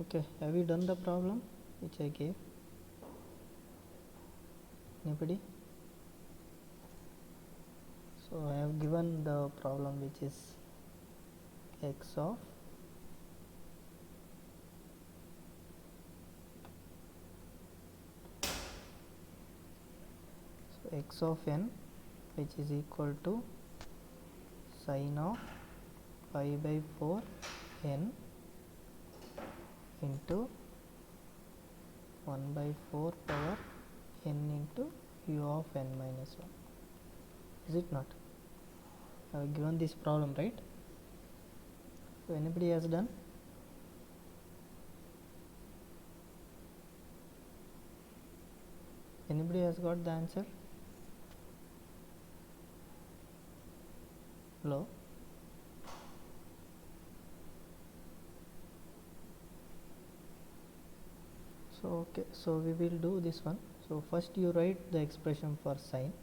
Okay, have you done the problem which I gave? Anybody? So I have given the problem which is x of n which is equal to sine of pi by 4 n into 1 by 4 power n into u of n minus 1. Is it not? I have given this problem, right? So anybody has done? Anybody has got the answer? Hello? So okay, so we will do this one. So first you write the expression for sine.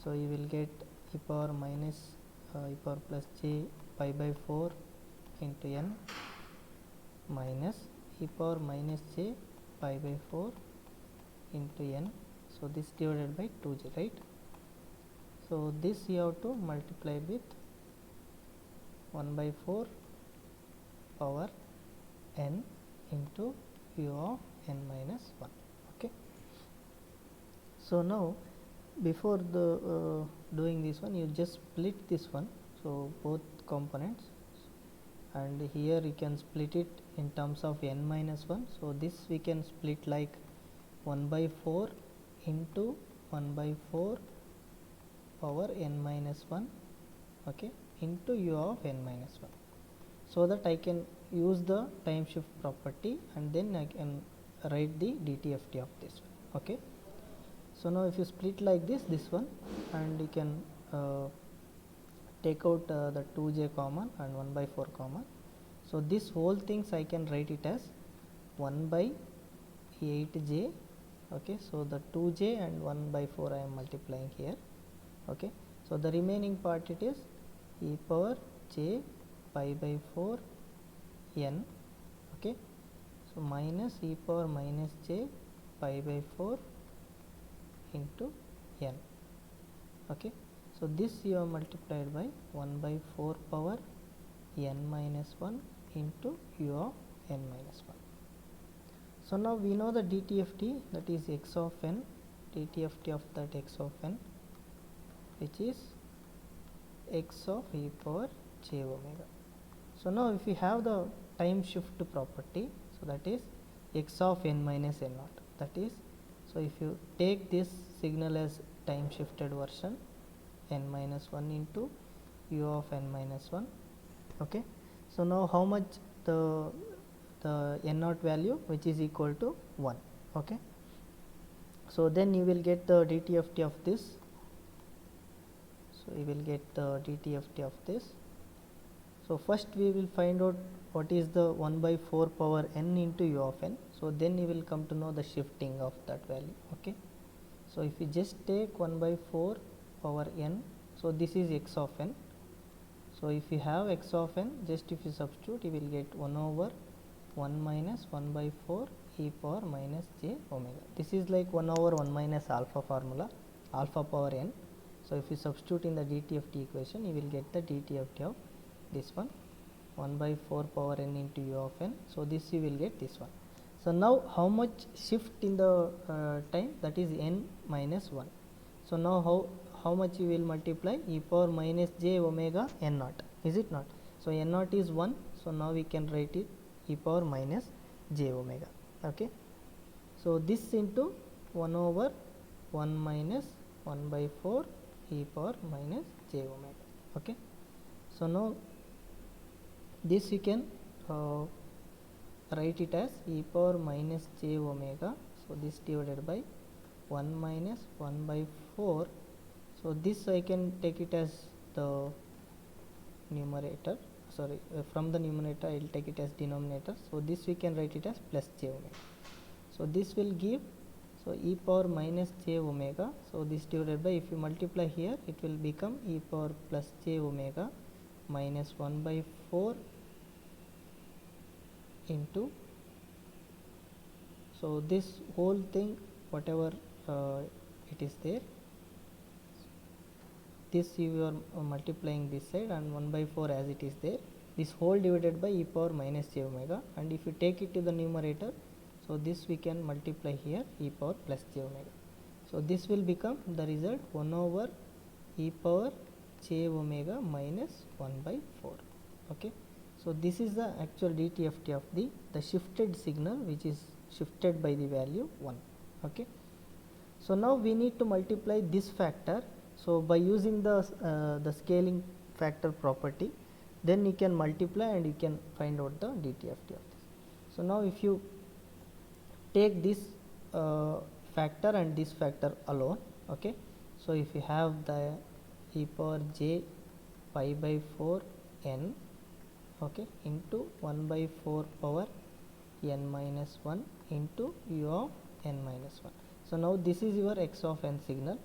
So you will get e power minus e power plus j pi by 4 into n minus e power minus j pi by 4 into n. So this divided by 2j, right? So this you have to multiply with 1 by 4 power n into u of n minus 1. Okay. So now before the doing this one, you just split this one, so both components, and here you can split it in terms of n minus 1. So this we can split like 1 by 4 into 1 by 4 power n minus 1, okay, into u of n minus 1, so that I can use the time shift property and then I can write the DTFT of this one. Okay. So now if you split like this one, and you can take out the 2j common and 1 by 4 common. So this whole things I can write it as 1 by 8j. Okay, so the 2j and 1 by 4 I am multiplying here. Okay, so the remaining part it is e power j pi by 4 n. Okay, so minus e power minus j pi by 4 into n. Okay, so this you have multiplied by 1 by 4 power n minus 1 into u of n minus 1. So now we know the DTFT, that is x of n, DTFT of that x of n, which is x of e power j omega. So now if we have the time shift property, so that is x of n minus n naught, that is, so if you take this signal as time shifted version, n minus 1 into u of n minus 1. Okay, so now how much the n naught value, which is equal to 1. Okay, so then you will get the DTFT of this. So you will get the DTFT of this. So first we will find out what is the 1 by 4 power n into u of n. So then you will come to know the shifting of that value. Okay, so if you just take 1 by 4 power n, so this is x of n. So if you have x of n, just if you substitute, you will get 1 over 1 minus 1 by 4 e power minus j omega. This is like 1 over 1 minus alpha formula, alpha power n. So if you substitute in the DTFT equation, you will get the DTFT of this one, 1 by 4 power n into u of n. So this you will get this one. So now how much shift in the time, that is n minus 1. So now how much you will multiply, e power minus j omega n naught, is it not? So n naught is 1, so now we can write it e power minus j omega. Okay, so this into 1 over 1 minus 1 by 4 e power minus j omega. Okay, so now this you can write it as e power minus j omega. So this divided by 1 minus 1 by 4. So this I can take it as the numerator, sorry, from the numerator I will take it as denominator. So this we can write it as plus j omega. So this will give, so e power minus j omega. So this divided by, if you multiply here, it will become e power plus j omega minus 1 by 4 into So this whole thing, whatever it is there, this you are multiplying this side, and 1 by 4 as it is there, this whole divided by e power minus j omega, and if you take it to the numerator, so this we can multiply here e power plus j omega. So this will become the result 1 over e power j omega minus 1 by 4. Okay. So this is the actual DTFT of the shifted signal, which is shifted by the value 1. Okay. So now we need to multiply this factor. So by using the scaling factor property, then you can multiply and you can find out the DTFT of this. So now if you take this factor and this factor alone, okay, so if you have the e power j pi by 4 n, okay, into 1 by 4 power n minus 1 into u of n minus 1. So now this is your x of n signal.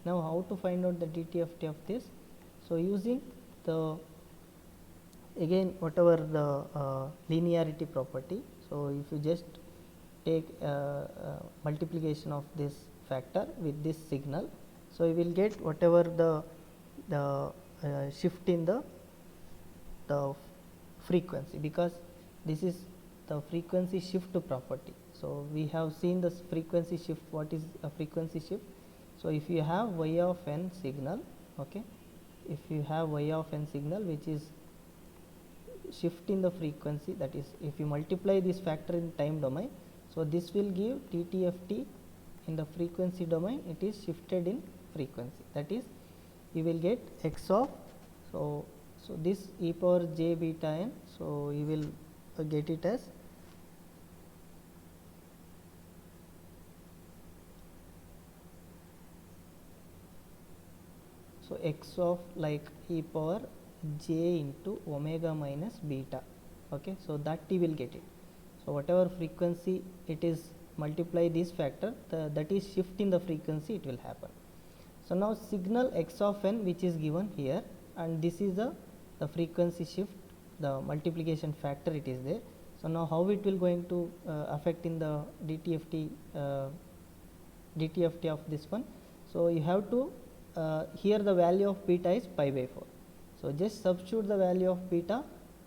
Now how to find out the DTFT of this? So using the again whatever the linearity property. So if you just take multiplication of this factor with this signal, so you will get whatever the shift in the frequency, because this is the frequency shift property. So we have seen this frequency shift. What is a frequency shift? So if you have y of n signal, okay, if you have y of n signal which is shift in the frequency, that is if you multiply this factor in time domain, so this will give DTFT in the frequency domain. It is shifted in frequency, that is you will get x of, so this e power j beta n, so you will get it as so x of like e power j into omega minus beta. Okay, so that you will get it. So whatever frequency it is, multiply this factor, that is shift in the frequency, it will happen. So now signal x of n which is given here, and this is the frequency shift, the multiplication factor it is there. So now how it will going to affect in the DTFT of this one? So you have to here the value of beta is pi by 4. So just substitute the value of beta,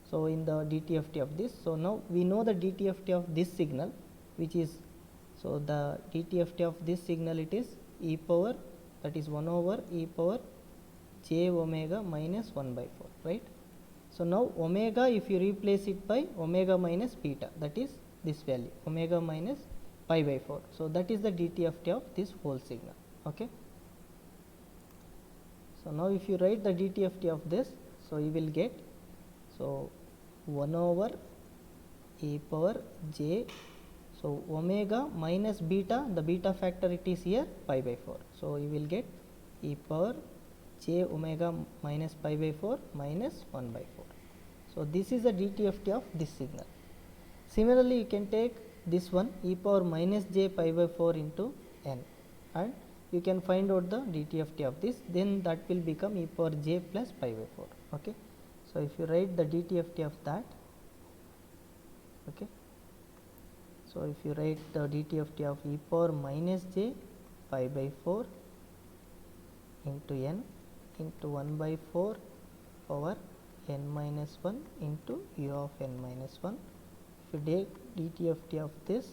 so in the DTFT of this. So now we know the DTFT of this signal, which is, so the DTFT of this signal, it is e power, that is 1 over e power j omega minus 1 by 4, right. So now omega, if you replace it by omega minus beta, that is this value omega minus pi by 4. So that is the DTFT of this whole signal. Okay. So now if you write the DTFT of this, so you will get, so 1 over e power j, so omega minus beta, the beta factor it is here pi by 4. So you will get e power j omega minus pi by 4 minus 1 by 4. So this is the DTFT of this signal. Similarly, you can take this one e power minus j pi by 4 into n, and you can find out the DTFT of this, then that will become e power j plus pi by 4. Okay. So if you write the DTFT of that, okay, so if you write the DTFT of e power minus j pi by 4 into n into 1 by 4 over n minus 1 into u of n minus 1. If you take DTFT of this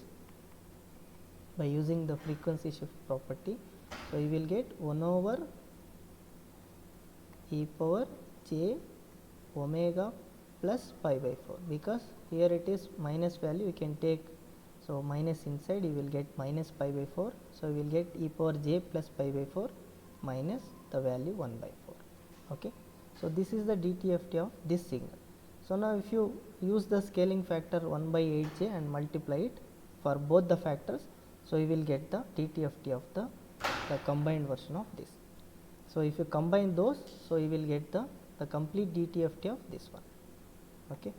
by using the frequency shift property, so you will get 1 over e power j omega plus pi by 4, because here it is minus value, you can take, so minus inside, you will get minus pi by 4. So you will get e power j plus pi by 4 minus the value 1 by 4. Okay. So this is the DTFT of this signal. So now if you use the scaling factor 1 by 8j and multiply it for both the factors, so you will get the DTFT of the combined version of this. So if you combine those, so you will get the complete DTFT of this one. Okay.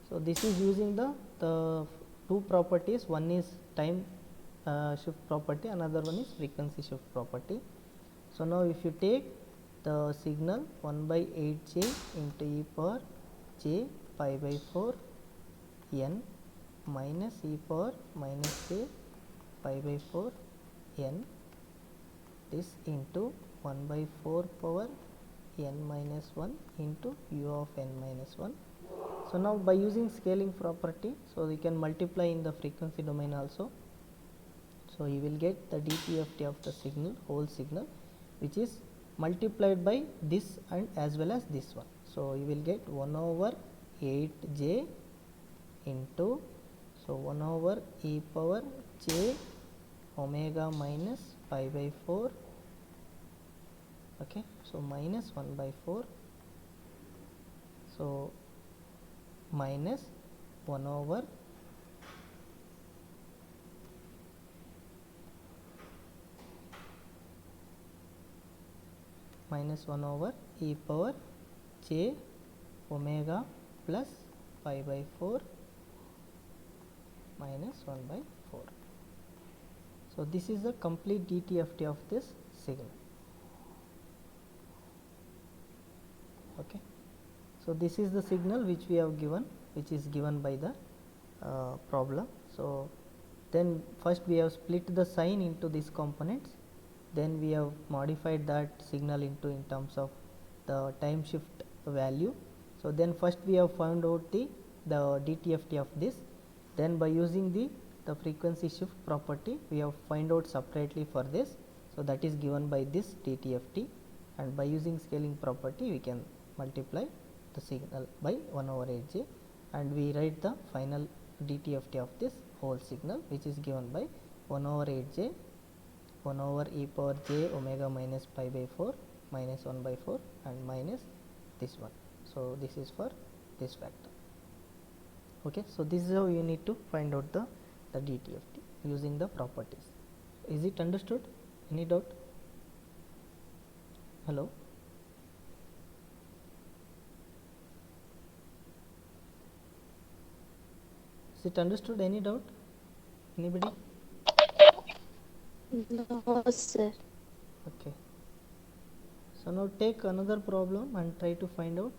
So this is using the two properties, one is time shift property, another one is frequency shift property. So now if you take the signal 1 by 8j into e power j pi by 4 n minus e power minus j pi by 4 n this into 1 by 4 power n minus 1 into u of n minus 1. So now by using scaling property, so you can multiply in the frequency domain also. So you will get the DTFT of the signal, whole signal, which is multiplied by this and as well as this one. So you will get 1 over 8j into, so 1 over e power j omega minus pi by 4, okay, so minus 1 by 4, so minus 1 over e power j omega plus pi by 4 minus 1 by 4. So this is the complete DTFT of this signal. Okay, so this is the signal which we have given, which is given by the problem. So then first we have split the sign into these components, then we have modified that signal into in terms of the time shift value. So then first we have found out the DTFT of this, then by using the frequency shift property we have find out separately for this, so that is given by this DTFT, and by using scaling property we can multiply the signal by 1 over 8j, and we write the final DTFT of this whole signal, which is given by 1 over 8j 1 over e power j omega minus pi by 4 minus 1 by 4 and minus this one. So this is for this factor. Okay, so this is how you need to find out the DTFT using the properties. Is it understood? Any doubt? Hello? Is it understood? Any doubt? Anybody? No, sir. Okay. So now take another problem and try to find out.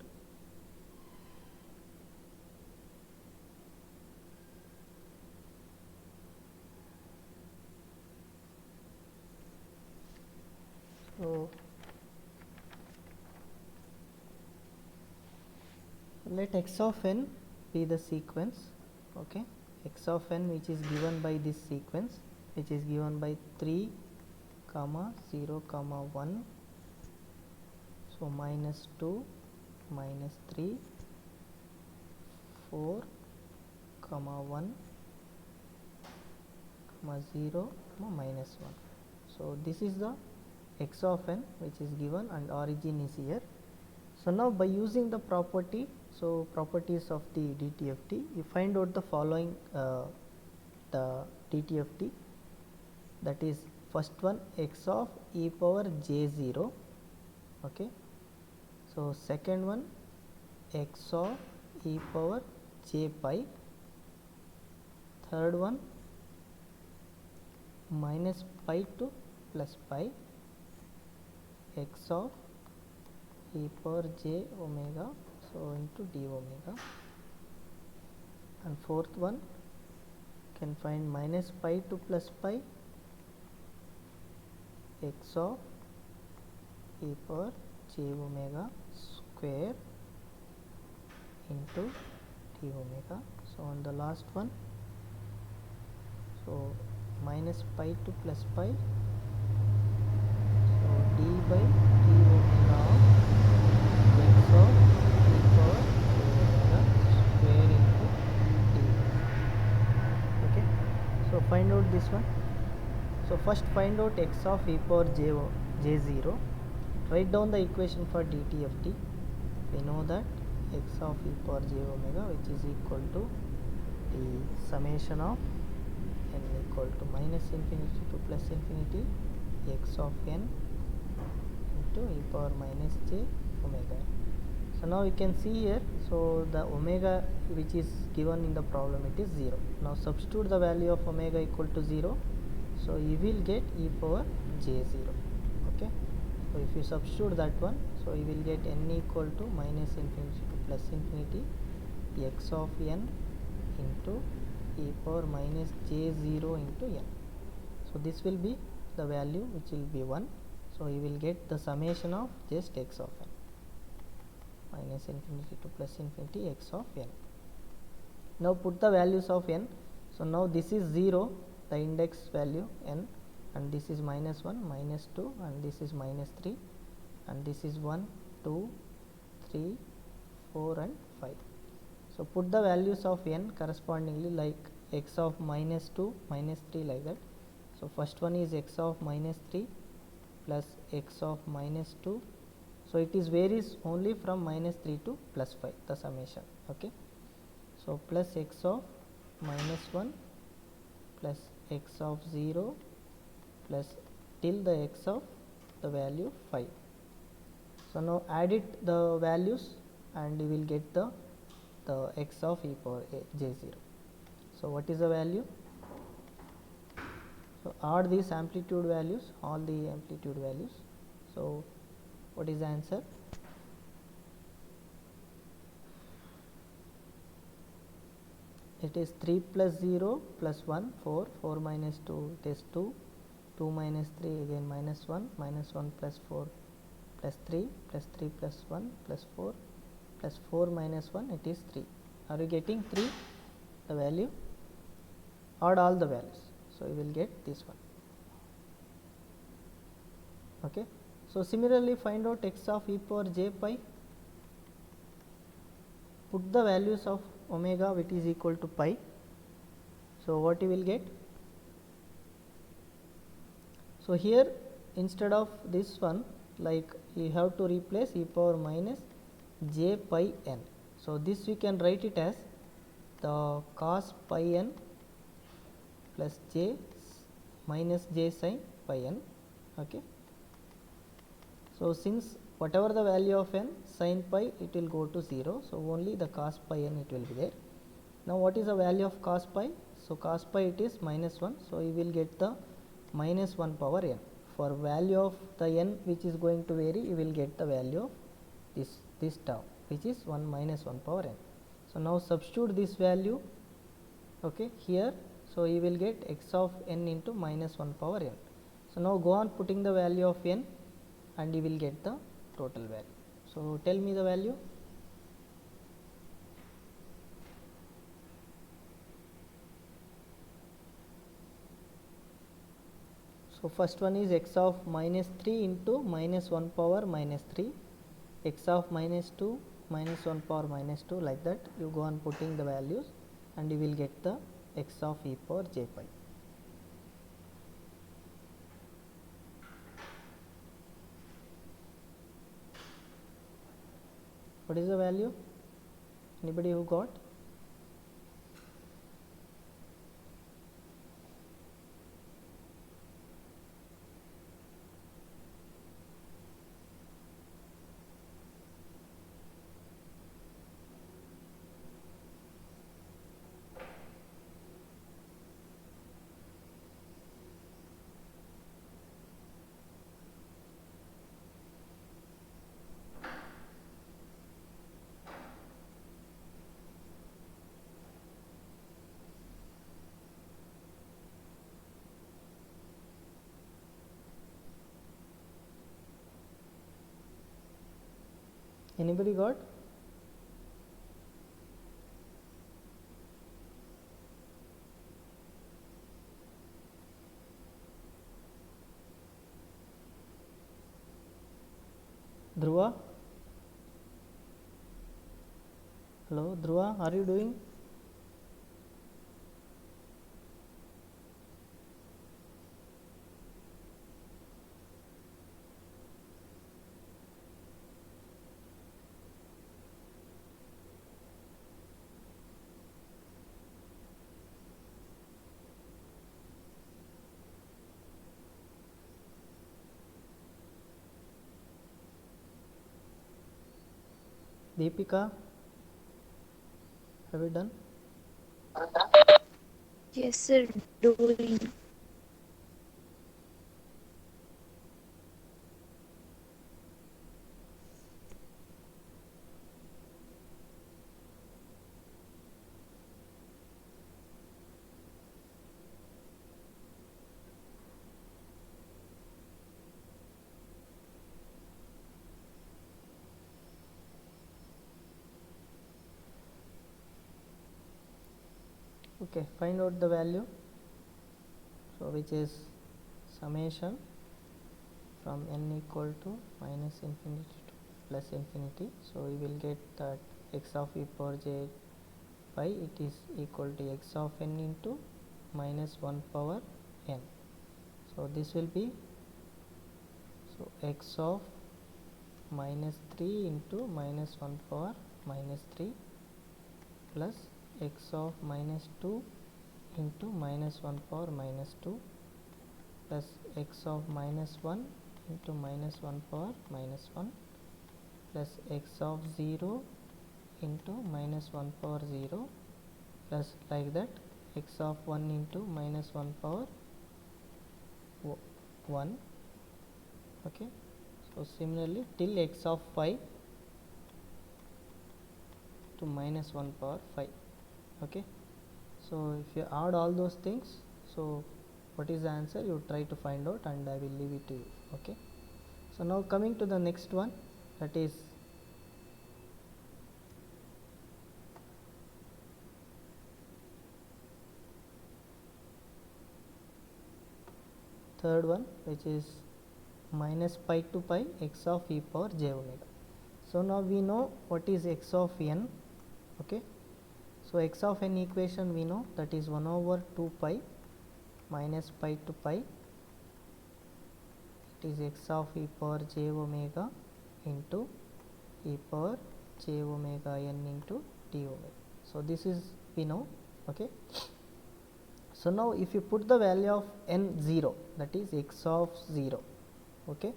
So let x of n be the sequence, okay, x of n which is given by this sequence, which is given by 3 comma 0 comma 1, so minus 2 minus 3 4 comma 1 comma 0 comma minus 1. So this is the x of n which is given and origin is here. So now by using the property, so properties of the DTFT, you find out the following the DTFT, that is first one x of e power j0, okay, so second one x of e power j pi, third one minus pi to plus pi x of e power j omega, so into d omega, and fourth one can find minus pi to plus pi x of e power j omega square into d omega. So on the last one, so minus pi to plus pi, so d by d omega of x of e power j omega square into d. Okay, so find out this one. So first find out x of e power j0. Write down the equation for DTFT. We know that x of e power j omega, which is equal to the summation of n equal to minus infinity to plus infinity x of n into e power minus j omega. So now you can see here, so the omega which is given in the problem, it is 0. Now substitute the value of omega equal to 0, so you will get e power j0. Okay, so if you substitute that one, so you will get n equal to minus infinity to plus infinity x of n into e power minus j0 into n. So this will be the value which will be 1. So you will get the summation of just x of n, minus infinity to plus infinity x of n. Now put the values of n. So now this is 0, the index value n, and this is minus 1, minus 2, and this is minus 3, and this is 1, 2, 3, 4 and 5. So put the values of n correspondingly, like x of minus 2, minus 3, like that. So first one is x of minus 3 plus x of minus 2. So it is varies only from minus 3 to plus 5, the summation. Okay. So plus x of minus 1 plus x of 0 plus till the x of the value 5. So now add it the values and you will get the x of e power j0. So what is the value? So add these amplitude values, all the amplitude values. So what is the answer? It is 3 plus 0 plus 1, 4, 4 minus 2, it is 2, 2 minus 3 again minus 1, minus 1 plus 4 plus 3 plus 3 plus 1 plus 4 plus 4 minus 1, it is 3. Are you getting 3, the value? Add all the values. So you will get this one. Okay. So similarly find out x of e power j pi. Put the values of omega which is equal to pi. So what you will get? So here instead of this one, like you have to replace e power minus j pi n. So this we can write it as the cos pi n plus j minus j sin pi n. Okay. So since whatever the value of n, sin pi it will go to 0. So only the cos pi n it will be there. Now what is the value of cos pi? So cos pi it is minus 1. So you will get the minus 1 power n. For value of the n which is going to vary, you will get the value of this term which is 1 minus 1 power n. So now substitute this value, okay, here. So you will get x of n into minus 1 power n. So now go on putting the value of n and you will get the total value. So tell me the value. So first one is x of minus 3 into minus 1 power minus 3, x of minus 2 minus 1 power minus 2, like that you go on putting the values and you will get the x of e power j pi. What is the value? Anybody who got? Anybody got? Dhruva? Hello, Dhruva, are you doing? Deepika, have you done? Yes, sir. Doing. Okay, find out the value, so which is summation from n equal to minus infinity to plus infinity. So we will get that x of e power j pi, it is equal to x of n into minus 1 power n. So this will be, so x of minus 3 into minus 1 power minus 3 plus x of minus 2 into minus 1 power minus 2 plus x of minus 1 into minus 1 power minus 1 plus x of 0 into minus 1 power 0 plus like that x of 1 into minus 1 power 1. Okay, so similarly till x of 5 to minus 1 power 5. Okay, so if you add all those things, so what is the answer, you try to find out and I will leave it to you. Okay, so now coming to the next one, that is third one, which is minus pi to pi x of e power j omega. So now we know what is x of n. Okay, so x of n equation we know, that is 1 over 2 pi minus pi to pi, it is x of e power j omega into e power j omega n into d omega. So this is we know. Okay, so now if you put the value of n 0, that is x of 0. Okay,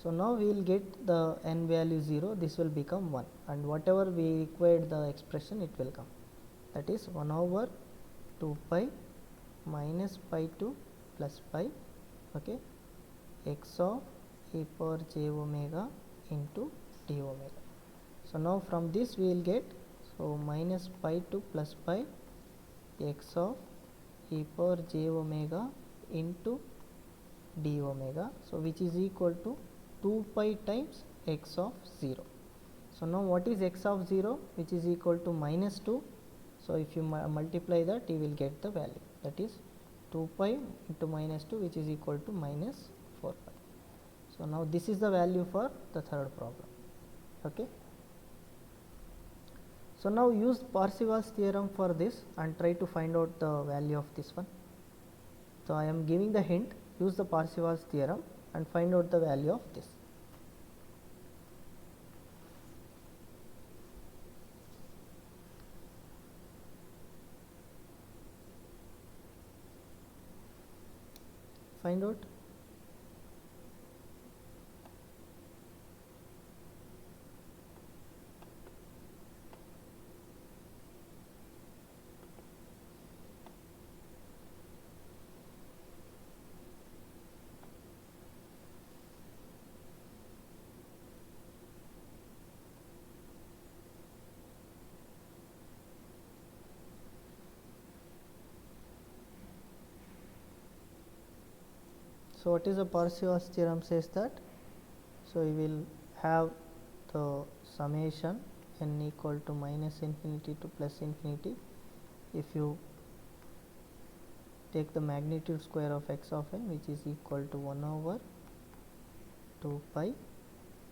so now we will get the n value 0, this will become 1, and whatever we required the expression it will come, that is 1 over 2 pi minus pi to plus pi. Okay, x of e power j omega into d omega. So now from this we will get, so minus pi to plus pi x of e power j omega into d omega, so which is equal to 2 pi times x of 0. So now what is x of 0, which is equal to minus 2. So if you multiply that, you will get the value, that is 2 pi into minus 2, which is equal to minus 4 pi. So now this is the value for the third problem. Okay, so now use Parseval's theorem for this and try to find out the value of this one. So I am giving the hint, use the Parseval's theorem and find out the value of this. Find out. So what is the Parseval's theorem says that, so we will have the summation n equal to minus infinity to plus infinity. If you take the magnitude square of x of n, which is equal to 1 over 2 pi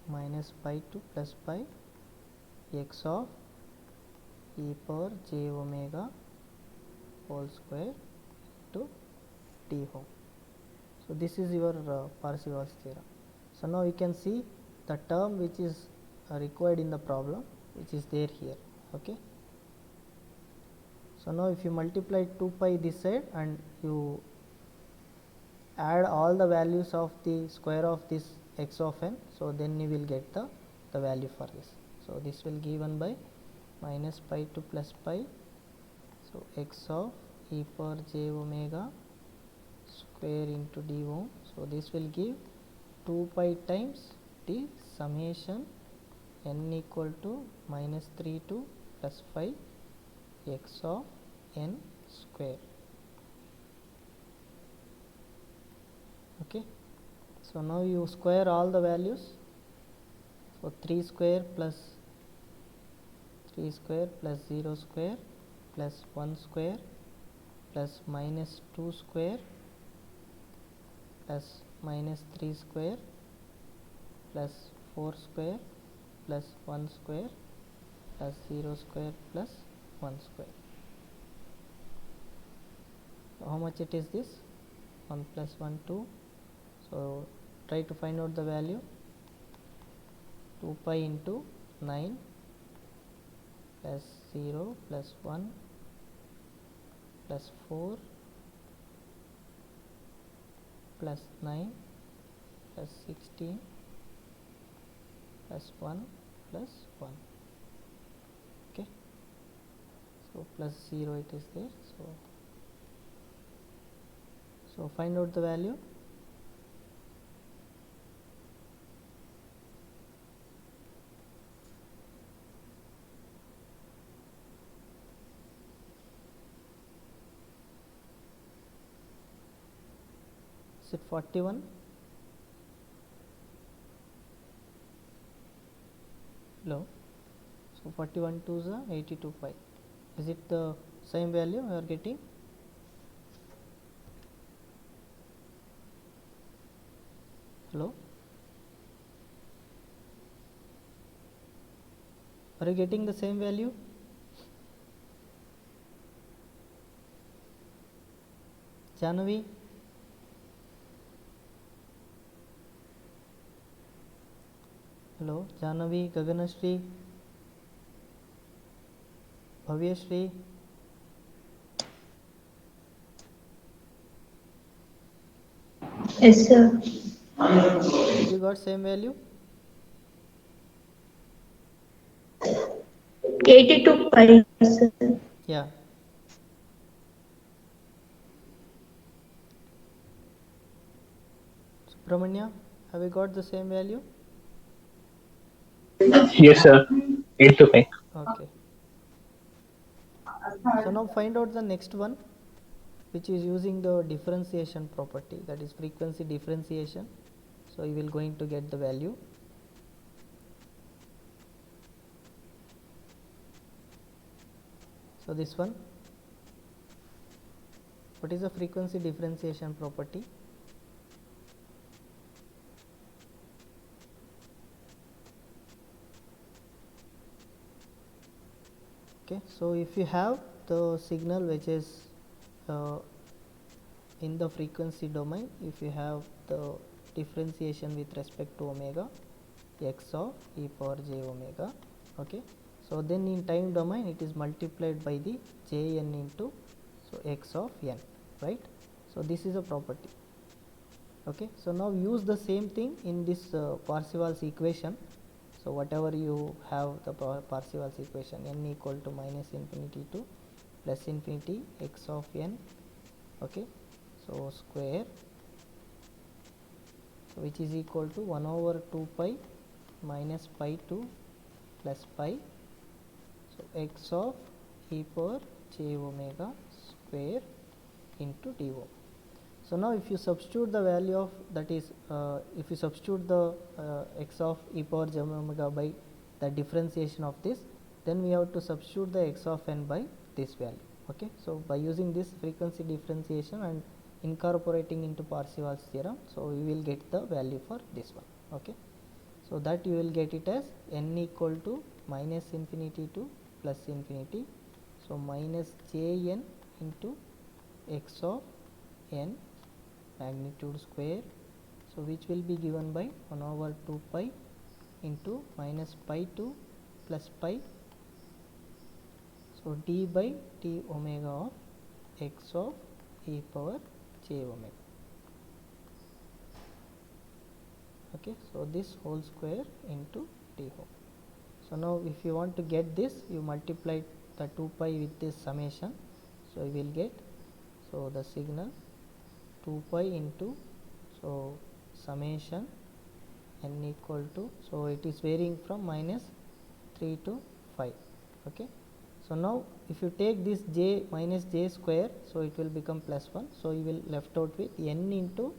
minus pi to plus pi x of e power j omega whole square to d home. So this is your Parseval's theorem. So now you can see the term which is required in the problem, which is there here. Okay, so now if you multiply 2 pi this side and you add all the values of the square of this x of n, so then you will get the value for this. So this will given by minus pi to plus pi, so x of e power j omega square into d ohm. So this will give 2 pi times the summation n equal to minus 3 to plus 5 x of n square. Okay, so now you square all the values, so 3 square plus 0 square plus 1 square plus minus 2 square plus minus 3 square plus 4 square plus 1 square plus 0 square plus 1 square. So how much it is this? 1 plus 1 2. So try to find out the value. 2 pi into 9 plus 0 plus 1 plus 4 plus 9 plus 16 plus 1 plus 1. Okay, so plus 0 it is there. So find out the value. Is it 41? Hello. So 41 2s are 82 pi. Is it the same value you are getting? Hello. Are you getting the same value? Janavi? Hello. Janavi, Gaganashri, Bhavyashri. Yes, sir. Did you got same value? 82 pi, sir. Yeah. Subramanya, have you got the same value? Yes, sir. 8 to 5. Okay. So now find out the next one, which is using the differentiation property, that is frequency differentiation. So you will going to get the value. So this one, what is the frequency differentiation property? Okay, so if you have the signal which is in the frequency domain, if you have the differentiation with respect to omega x of e power j omega, okay, so then in time domain it is multiplied by the jn into so x of n, right? So this is a property. Okay, so now use the same thing in this Parseval's equation. So whatever you have the Parseval's equation, n equal to minus infinity to plus infinity x of n, okay, so square, so which is equal to 1 over 2 pi minus pi to plus pi, so x of e power j omega square into d omega. So now if you substitute the value of, that is if you substitute the x of e power j omega by the differentiation of this, then we have to substitute the x of n by this value. Okay, so by using this frequency differentiation and incorporating into Parseval's theorem, so we will get the value for this one. Okay, so that you will get it as n equal to minus infinity to plus infinity, so minus jn into x of n magnitude square, so which will be given by 1 over 2 pi into minus pi to plus pi, so d by t omega of x of e power j omega. Okay, so this whole square into d whole. So now if you want to get this, you multiply the 2 pi with this summation, so you will get, so the signal 2 pi into, so summation n equal to, so it is varying from minus 3 to 5. Okay, so now if you take this j minus j square, so it will become plus 1, so you will left out with n into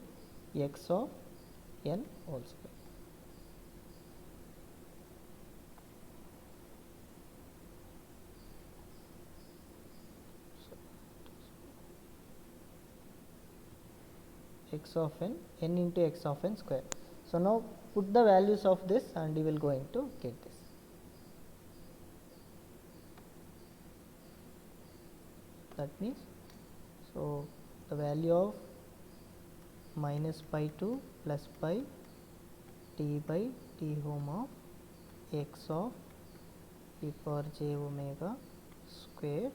x of n whole square. x of n into x of n square. So now put the values of this and you will going to get this. That means, so the value of minus pi to plus pi t by t home of x of e power j omega square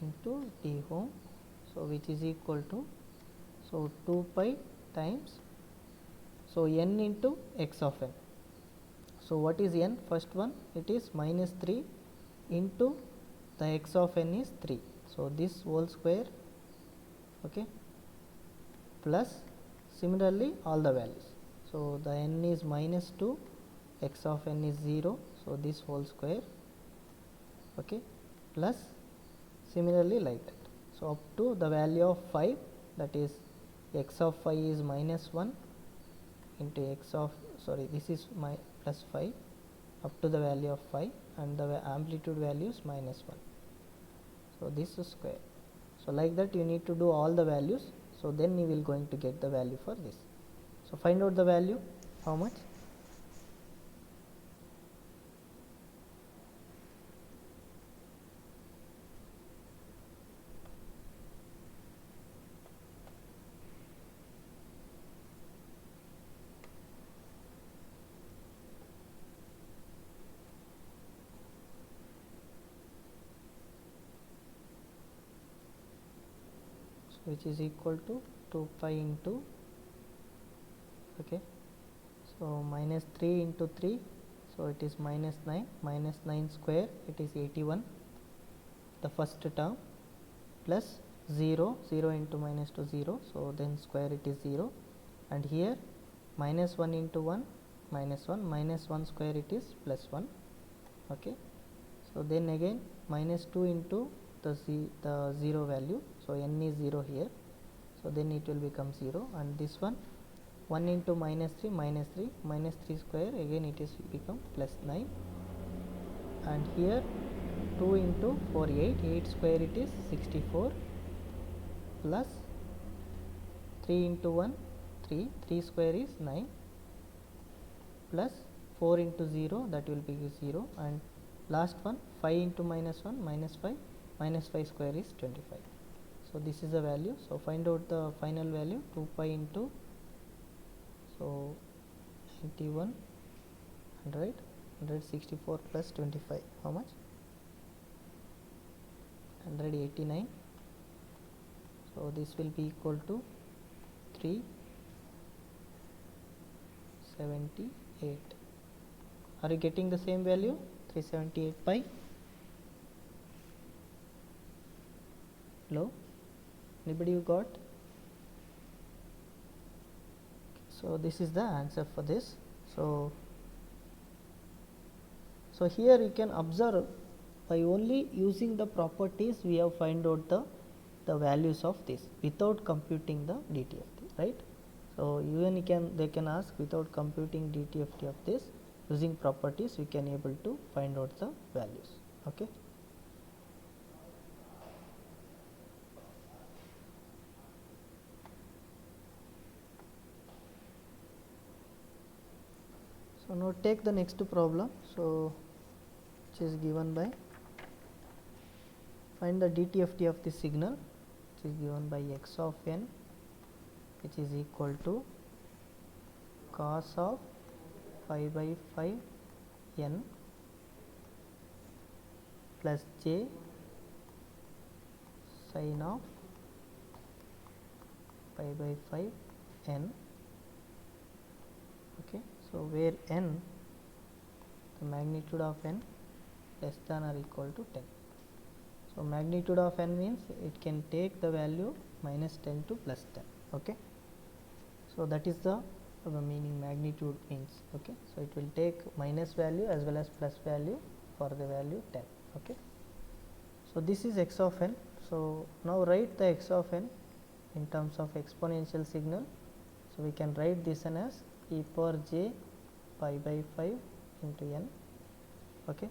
into t home, so which is equal to, so 2 pi times, so n into x of n. So what is n? First one, it is minus 3 into the x of n is 3, so this whole square, okay, plus similarly all the values. So the n is minus 2, x of n is 0, so this whole square, okay, plus similarly like that. So up to the value of 5, that is x of 5 is minus 1 into x of, sorry, this is my plus 5 up to the value of 5, and the amplitude value is minus 1. So this is square. So like that you need to do all the values, so then you will going to get the value for this. So find out the value, how much? Which is equal to 2 pi into, okay, so minus 3 into 3, so it is minus 9, minus 9 square, it is 81, the first term, plus 0, 0 into minus 2 0, so then square it is 0, and here minus 1 into 1 minus 1, minus 1 square it is plus 1, okay. So then again minus 2 into the 0 value, so n is 0 here, so then it will become 0, and this one 1 into minus 3 minus 3, minus 3 square, again it is become plus 9, and here 2 into 4 8, 8 square it is 64, plus 3 into 1 3, 3 square is 9, plus 4 into 0, that will be 0, and last one 5 into minus 1 minus 5, minus 5 square is 25. So this is the value. So find out the final value, 2 pi into, so 91, 100, 164 plus 25, how much? 189. So this will be equal to 378. Are you getting the same value? 378 pi. Hello? Anybody you got? So this is the answer for this. So here you can observe, by only using the properties we have find out the values of this without computing the DTFT, right? So even they can ask without computing DTFT of this, using properties we can able to find out the values, okay. So now take the next problem, so which is given by, find the DTFT of the signal, which is given by x of n, which is equal to cos of 5 by 5 n plus j sin of 5 by 5 n, okay. So where n, the magnitude of n less than or equal to 10. So magnitude of n means it can take the value minus 10 to plus 10, okay. So that is the meaning magnitude means, okay. So it will take minus value as well as plus value for the value 10, okay. So this is x of n. So now write the x of n in terms of exponential signal. So we can write this one as e power j pi by 5 into n, okay,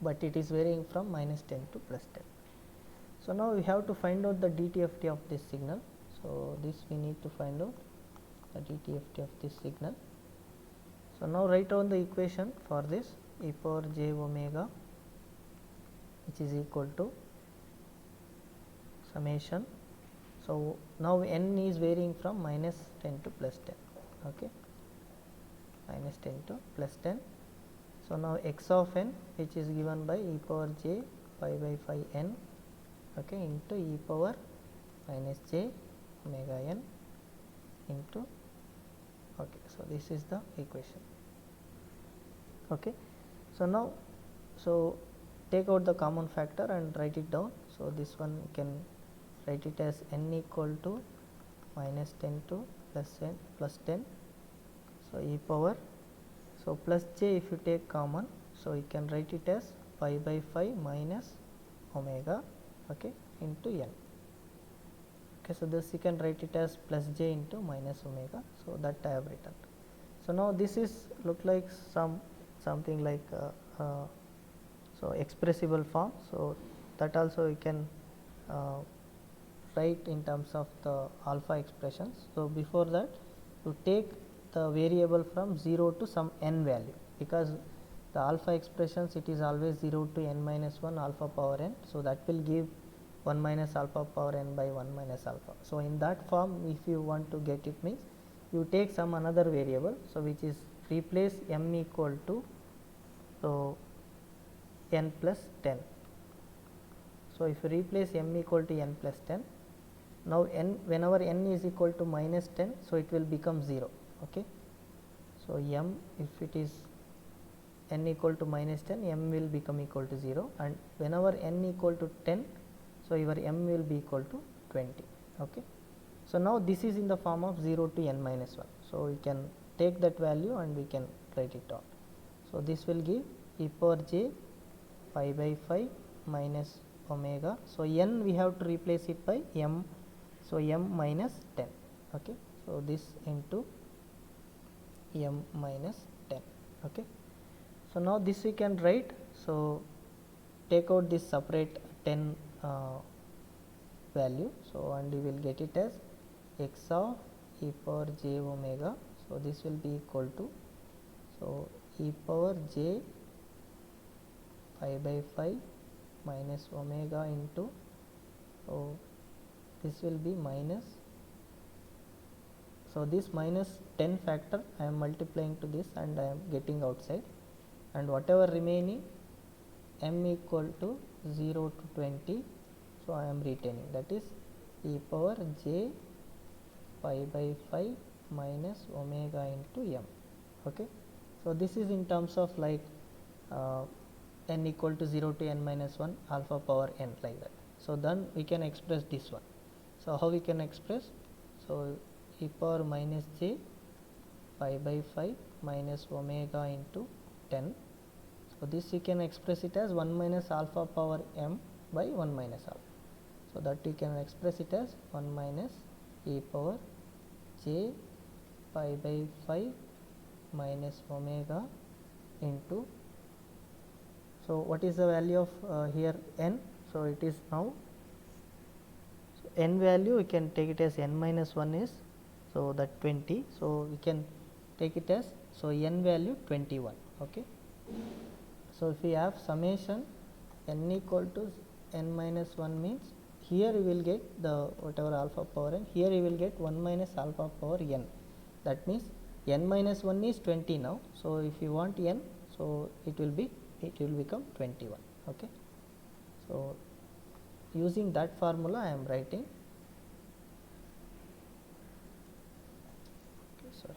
but it is varying from minus 10 to plus 10. So now we have to find out the DTFT of this signal. So this we need to find out the DTFT of this signal. So now write down the equation for this e power j omega, which is equal to summation. So now n is varying from minus 10 to plus 10, okay, minus 10 to plus 10. So now x of n, which is given by e power j pi by 5 n, okay, into e power minus j omega n into, okay, so this is the equation, okay. So now, so take out the common factor and write it down. So this one you can write it as n equal to minus 10 to plus 10, so e power, so plus j if you take common, so you can write it as pi by 5 minus omega, okay, into n. Okay, so this you can write it as plus j into minus omega, so that I have written. So now this is look like something like so expressible form, so that also you can write in terms of the alpha expressions. So before that you take the variable from 0 to some n value, because the alpha expressions it is always 0 to n minus 1 alpha power n, so that will give 1 minus alpha power n by 1 minus alpha. So in that form if you want to get it, means you take some another variable, so which is replace m equal to so n plus 10. So if you replace m equal to n plus 10, now n, whenever n is equal to minus 10, so it will become 0, okay. So m, if it is n equal to minus 10, m will become equal to 0, and whenever n equal to 10, so your m will be equal to 20, okay. So now this is in the form of 0 to n minus 1, so we can take that value and we can write it down. So this will give e power j pi by 5 minus omega, so n we have to replace it by m, so m minus 10, okay. So this into m minus 10, okay. So now this we can write, so take out this separate 10 value, so and you will get it as x of e power j omega, so this will be equal to, so e power j pi by 5 minus omega into, so this will be minus, so this minus 10 factor I am multiplying to this and I am getting outside, and whatever remaining m equal to 0 to 20, so I am retaining, that is e power j pi by 5 minus omega into m, okay. So this is in terms of like n equal to 0 to n minus 1 alpha power n, like that. So then we can express this one. So how we can express, so e power minus j pi by 5 minus omega into 10, so this you can express it as 1 minus alpha power m by 1 minus alpha, so that you can express it as 1 minus e power j pi by 5 minus omega into, so what is the value of here n, so it is now, so n value we can take it as n minus 1 is, so that 20, so we can take it as, so n value 21, okay. So if we have summation n equal to n minus 1, means here you will get the whatever alpha power n, here you will get 1 minus alpha power n, that means n minus 1 is 20 now, so if you want n, so it will become 21, okay. So using that formula I am writing, okay, sorry.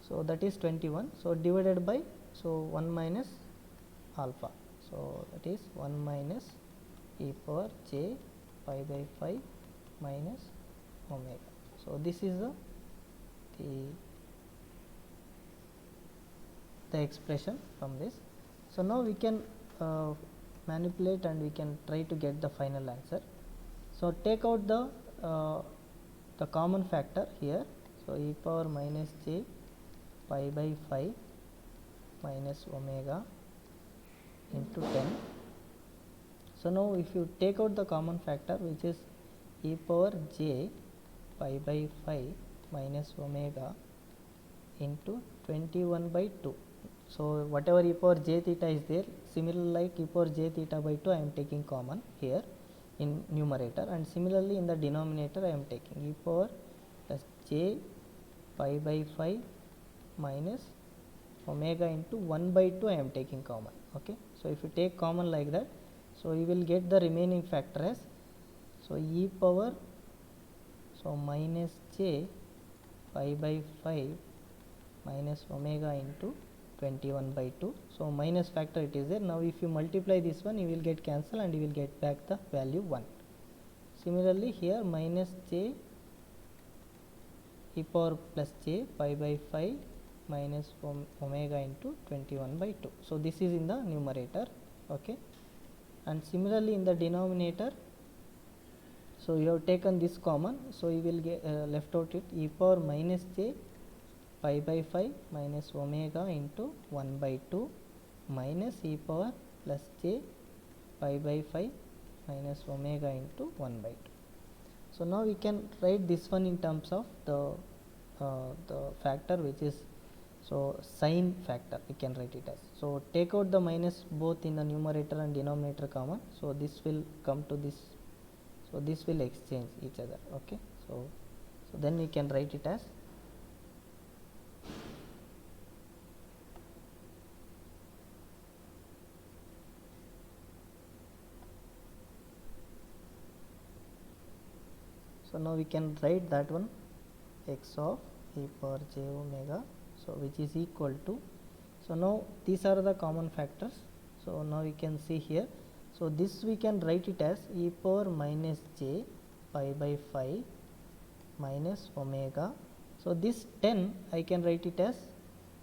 So that is 21, so divided by, so 1 minus alpha, so that is 1 minus e power j pi by 5 minus omega. So this is the expression from this. So now we can manipulate and we can try to get the final answer. So take out the common factor here, so e power minus j pi by 5 minus omega into 10. So now if you take out the common factor, which is e power j pi by 5 minus omega into 21 by 2. So whatever e power j theta is there, similarly like e power j theta by 2 I am taking common here in numerator, and similarly in the denominator I am taking e power plus j pi by 5 minus omega into 1 by 2 I am taking common. Okay, so if you take common like that, so you will get the remaining factor as, so e power, so minus j pi by 5 minus omega into 21 by 2. So minus factor it is there. Now if you multiply this one, you will get cancel and you will get back the value 1. Similarly here minus j e power plus j pi by 5 minus omega into 21 by 2. So this is in the numerator. Okay, and similarly in the denominator, so you have taken this common, so you will get left out it e power minus j pi by 5 minus omega into 1 by 2 minus e power plus j pi by 5 minus omega into 1 by 2. So now we can write this one in terms of the factor, which is, so sine factor we can write it as. So take out the minus both in the numerator and denominator common, so this will come to this, so this will exchange each other. Okay, so then we can write it as, so now we can write that one x of e power j omega, so which is equal to, so now these are the common factors. So now we can see here, so this we can write it as e power minus j pi by 5 minus omega. So this 10 I can write it as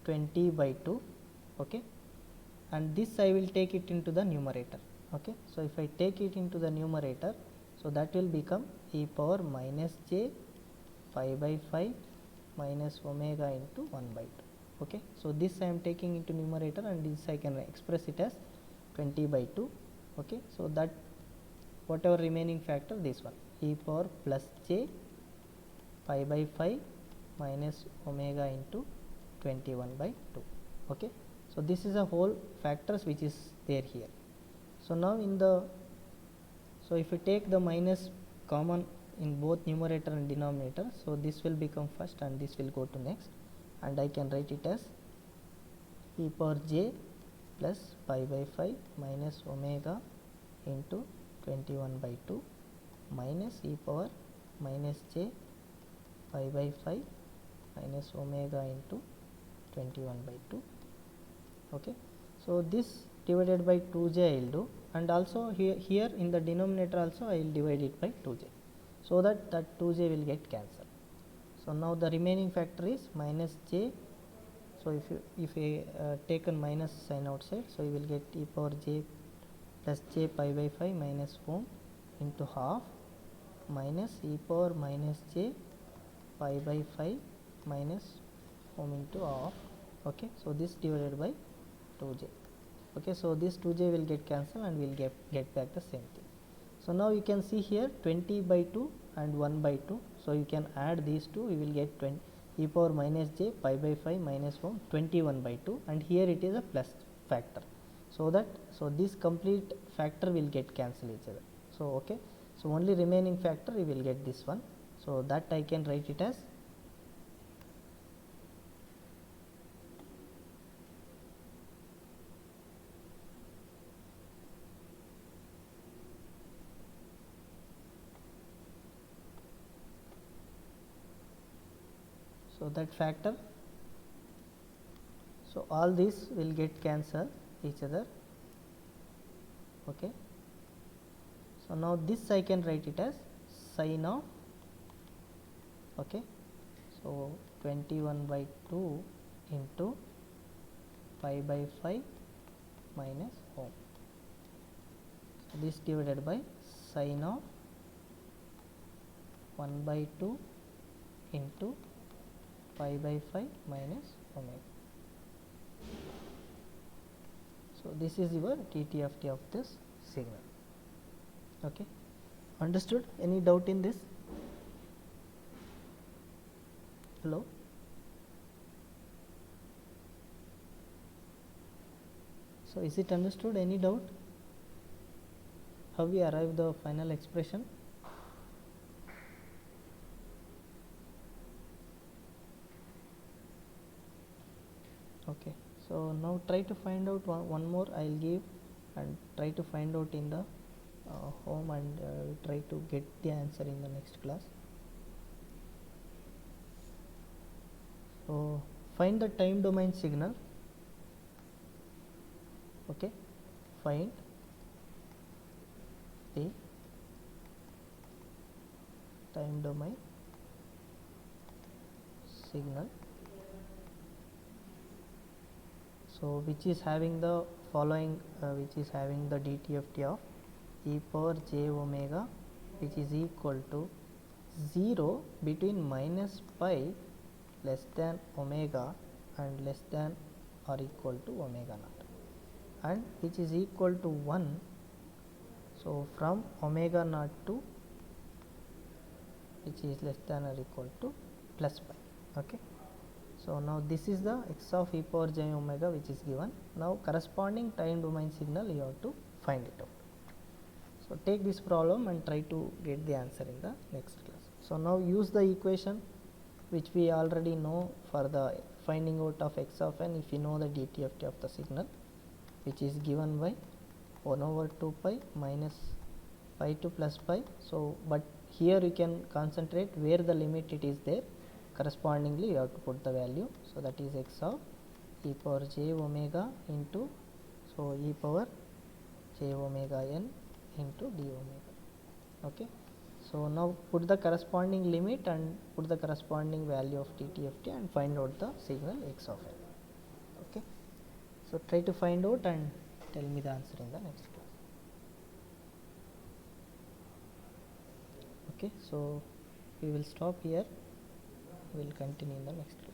20 by 2. Okay, and this I will take it into the numerator. Okay, so if I take it into the numerator, so that will become e power minus j pi by 5 minus omega into 1 by 2. Okay, so this I am taking into numerator, and this I can express it as 20 by 2. Okay, so that whatever remaining factor, this one e power plus j pi by 5 minus omega into 21 by 2. Okay, so this is a whole factors which is there here. So now in the, so if you take the minus common in both numerator and denominator, so this will become first and this will go to next, and I can write it as e power j plus pi by 5 minus omega into 21 by 2 minus e power minus j pi by 5 minus omega into 21 by 2. Okay, so this divided by 2j I will do, and also here in the denominator also I will divide it by 2j, so that 2j will get cancelled. So now the remaining factor is minus j. So if you taken minus sign outside, so you will get e power j plus j pi by 5 minus ohm into half minus e power minus j pi by 5 minus ohm into half. Okay, so this divided by 2j. Okay, so this 2j will get cancelled and we will get back the same thing. So now you can see here 20 by 2 and 1 by 2. So you can add these two, you will get 20 e power minus j pi by 5 minus ohm 21 by 2, and here it is a plus factor, so that, so this complete factor will get cancelled each other. So okay, so only remaining factor you will get this one, so that I can write it as, so that factor, so all these will get cancelled each other. Okay, so now this I can write it as sine of, okay, so 21 by 2 into pi by 5 minus ohm, so this divided by sine of 1 by 2 into pi by 5 minus omega. So So this is your TTFT of this signal. Okay, understood? Any doubt in this? Hello? So is it understood? Any doubt? How we arrive the final expression? Okay, so now try to find out one more I'll give, and try to find out in the home, and try to get the answer in the next class. So find the time domain signal. Okay, find the time domain signal, so which is having the following, which is having the DTFT of e power j omega, which is equal to 0 between minus pi less than omega and less than or equal to omega naught, and which is equal to 1, so from omega naught to which is less than or equal to plus pi. Okay, so now this is the x of e power j omega which is given. Now corresponding time domain signal you have to find it out. So take this problem and try to get the answer in the next class. So now use the equation which we already know for the finding out of x of n, if you know the DTFT of the signal, which is given by 1 over 2 pi minus pi to plus pi. So but here you can concentrate where the limit it is there, correspondingly you have to put the value. So that is x of e power j omega into, so e power j omega n into d omega. Okay, so now put the corresponding limit and put the corresponding value of TTFT and find out the signal x of n. Okay, so try to find out and tell me the answer in the next class. Okay, so we will stop here, we will continue in the next class.